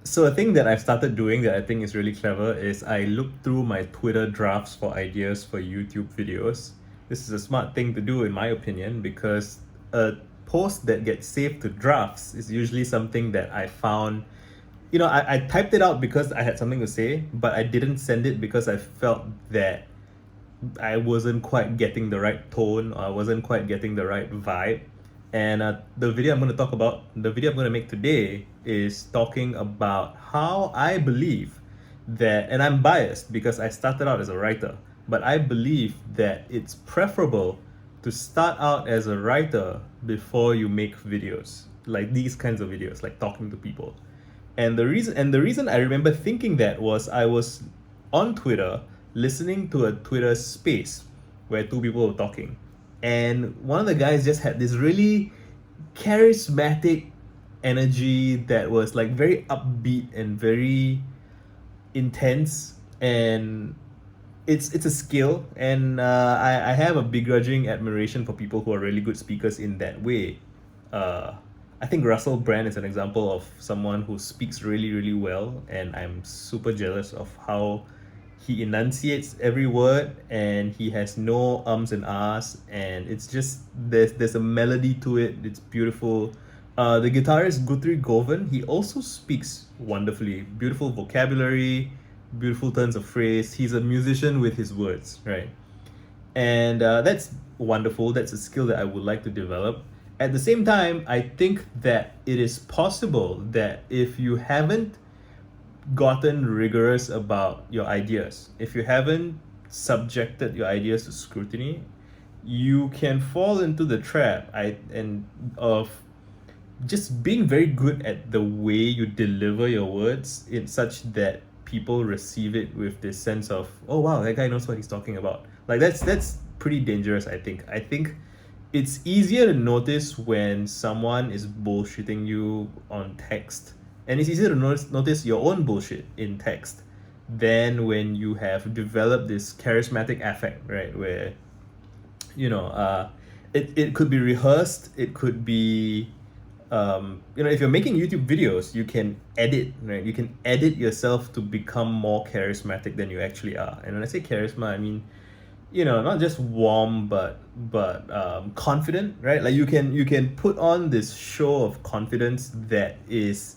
So a thing that I've started doing that I think is really clever is I look through my Twitter drafts for ideas for YouTube videos. This is a smart thing to do in my opinion because a post that gets saved to drafts is usually something that I found. I typed it out because I had something to say, but I didn't send it because I felt that I wasn't quite getting the right tone, or I wasn't quite getting the right vibe. And the video I'm going to make today is talking about how I believe that, and I'm biased because I started out as a writer, but I believe that it's preferable to start out as a writer before you make videos, like these kinds of videos, like talking to people. And the reason I remember thinking that was I was on Twitter listening to a Twitter space where two people were talking. And one of the guys just had this really charismatic energy that was like very upbeat and very intense. And it's a skill, and I have a begrudging admiration for people who are really good speakers in that way. uh, I think Russell Brand is an example of someone who speaks really really well, and I'm super jealous of how he enunciates every word, and he has no ums and ahs, and it's just there's a melody to it. It's beautiful. The guitarist Guthrie Govan, he also speaks wonderfully. Beautiful vocabulary, beautiful turns of phrase. He's a musician with his words, right? And that's wonderful. That's a skill that I would like to develop. At the same time, I think that it is possible that if you haven't gotten rigorous about your ideas, if you haven't subjected your ideas to scrutiny, you can fall into the trap of just being very good at the way you deliver your words in such that people receive it with this sense of, oh wow, that guy knows what he's talking about. Like that's pretty dangerous. I think it's easier to notice when someone is bullshitting you on text, and it's easier to notice your own bullshit in text than when you have developed this charismatic affect, right? Where it could be rehearsed, it could be if you're making YouTube videos, you can edit, right? You can edit yourself to become more charismatic than you actually are. And when I say charisma, I mean, not just warm, but confident, right? Like you can put on this show of confidence that is,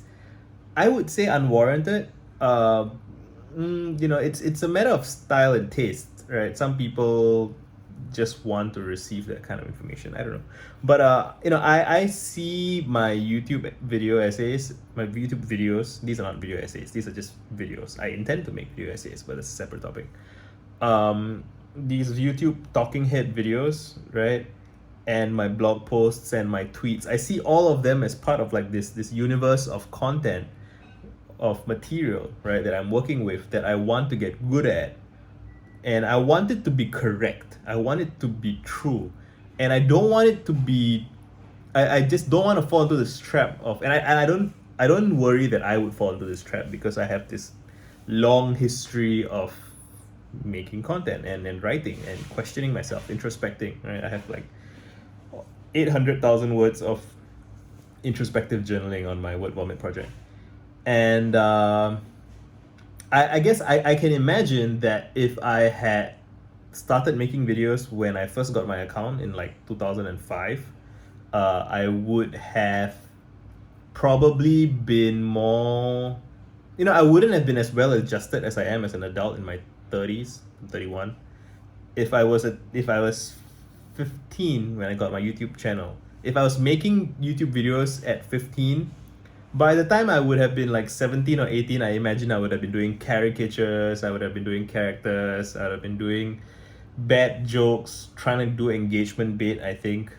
I would say, unwarranted. It's a matter of style and taste, right? Some people just want to receive that kind of information. I don't know, but I see my YouTube video essays, my YouTube videos. These are not video essays. These are just videos. I intend to make video essays, but that's a separate topic. These YouTube talking head videos, right? And my blog posts and my tweets. I see all of them as part of like this universe of content, of material, right, that I'm working with, that I want to get good at. And I want it to be correct. I want it to be true. And I don't want it to be, I just don't want to fall into this trap of, and I don't worry that I would fall into this trap because I have this long history of making content and writing and questioning myself, introspecting, right? I have like 800,000 words of introspective journaling on my Word Vomit project. And I guess I can imagine that if I had started making videos when I first got my account in like 2005, I would have probably been more, I wouldn't have been as well adjusted as I am as an adult in my 30s, 31. If I was 15 when I got my YouTube channel, if I was making YouTube videos at 15, by the time I would have been like 17 or 18, I imagine I would have been doing caricatures, I would have been doing characters, I would have been doing bad jokes, trying to do engagement bait, I think.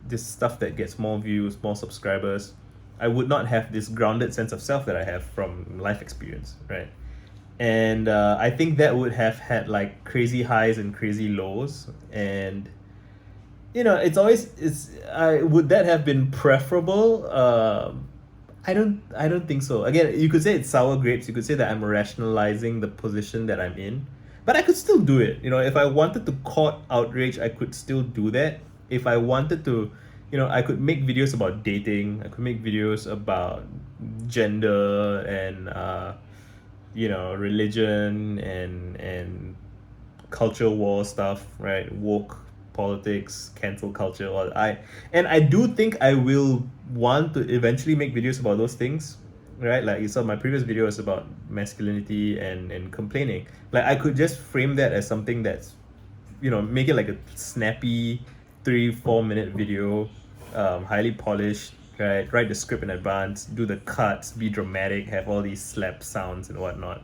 This stuff that gets more views, more subscribers. I would not have this grounded sense of self that I have from life experience, right? And I think that would have had like crazy highs and crazy lows. And it's I would that have been preferable? I don't think so. Again, you could say it's sour grapes. You could say that I'm rationalizing the position that I'm in, but I could still do it. If I wanted to court outrage, I could still do that. If I wanted to I could make videos about dating. I could make videos about gender and religion and culture war stuff, right? Woke politics, cancel culture. I do think I will want to eventually make videos about those things, right? Like you saw my previous video was about masculinity and complaining. Like I could just frame that as something that's, make it like a snappy 3 4 minute video, highly polished, right? Write the script in advance, do the cuts, be dramatic, have all these slap sounds and whatnot.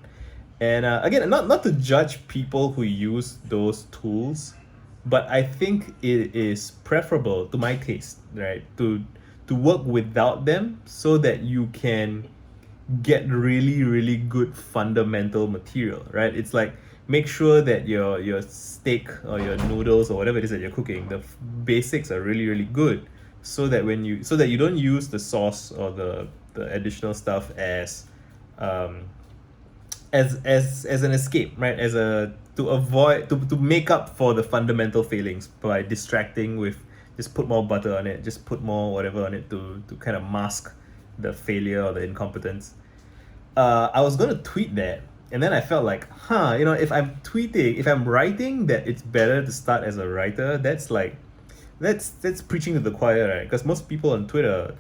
And again, not to judge people who use those tools, but I think it is preferable to my taste, right? To work without them so that you can get really really good fundamental material, right? It's like make sure that your steak or your noodles or whatever it is that you're cooking, the basics are really really good, so that you don't use the sauce or the additional stuff um as an escape, right? As a to avoid to make up for the fundamental failings by distracting with just put more butter on it, just put more whatever on it to kind of mask the failure or the incompetence. I was gonna tweet that, and then I felt like, if I'm writing that it's better to start as a writer, that's preaching to the choir, right? Because most people on Twitter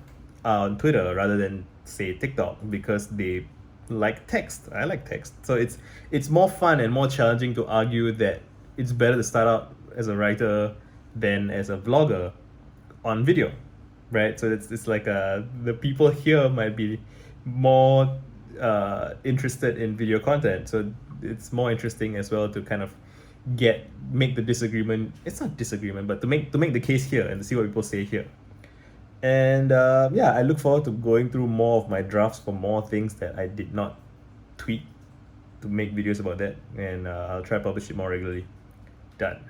are on Twitter rather than say TikTok because they like text. I like text, so it's more fun and more challenging to argue that it's better to start out as a writer than as a vlogger on video, right? So it's like the people here might be more interested in video content, so it's more interesting as well to kind of make the disagreement. It's not disagreement, but to make the case here and to see what people say here. And yeah, I look forward to going through more of my drafts for more things that I did not tweet to make videos about that, and I'll try to publish it more regularly. Done.